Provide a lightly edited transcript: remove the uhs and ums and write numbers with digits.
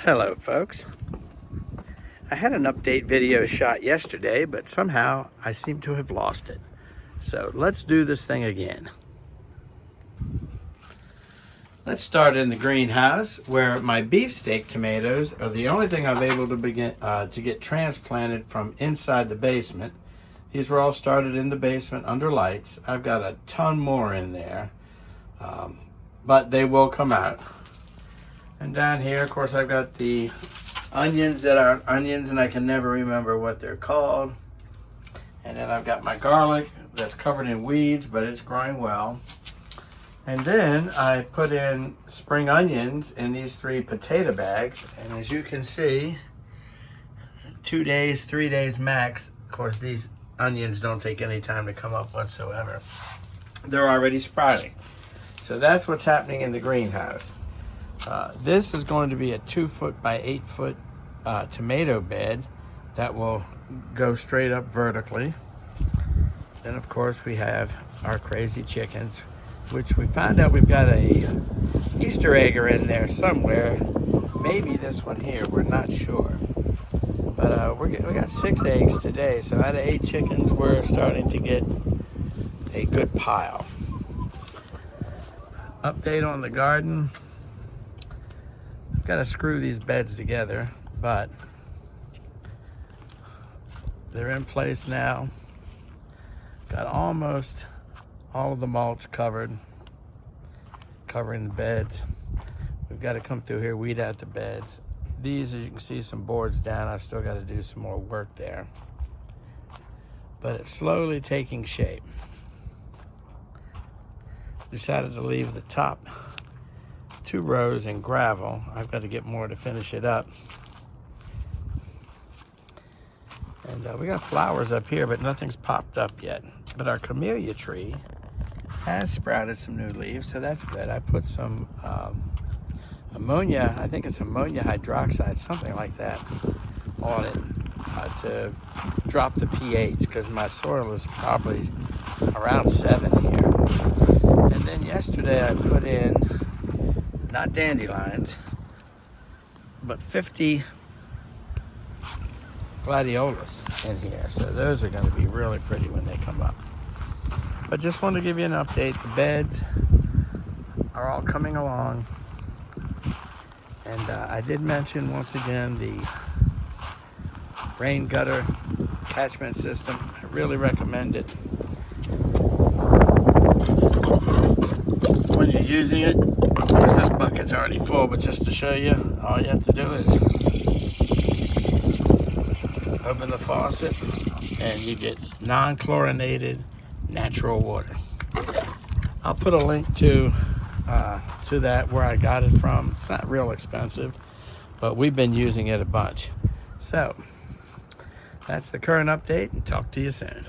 Hello folks. I had an update video shot yesterday, but somehow I seem to have lost it. So let's do this thing again. Let's start in the greenhouse where my beefsteak tomatoes are the only thing I've able to get transplanted from inside the basement. These were all started in the basement under lights. I've got a ton more in there, but they will come out. And down here, of course, I've got the onions that aren't onions, and I can never remember what they're called. And then I've got my garlic that's covered in weeds, but it's growing well. And then I put in spring onions in these 3 potato bags. And as you can see, 2 days, 3 days max. Of course, these onions don't take any time to come up whatsoever. They're already sprouting. So that's what's happening in the greenhouse. This is going to be a 2-foot by 8-foot tomato bed that will go straight up vertically. Then of course we have our crazy chickens, which we found out we've got a Easter egger in there somewhere. Maybe this one here, we're not sure. But we got 6 eggs today, so out of 8 chickens, we're starting to get a good pile. Update on the garden. Got to screw these beds together, but they're in place now. Got almost all of the mulch covering the beds. We've got to come through here, weed out the beds. These, as you can see, some boards down. I've still got to do some more work there, but it's slowly taking shape. Decided to leave the top 2 rows in gravel. I've got to get more to finish it up. And we got flowers up here, but nothing's popped up yet. But our camellia tree has sprouted some new leaves, so that's good. I put some ammonia, I think it's ammonia hydroxide, something like that, on it to drop the pH, because my soil is probably around 7 here. And then yesterday I put in, not dandelions, but 50 gladiolus in here. So those are going to be really pretty when they come up. But just wanted to give you an update. The beds are all coming along. And I did mention once again the rain gutter catchment system. I really recommend it when you're using it. Of course, this bucket's already full, but just to show you, all you have to do is open the faucet and you get non-chlorinated natural water. I'll put a link to that where I got it from. It's not real expensive, but we've been using it a bunch. So that's the current update, and talk to you soon.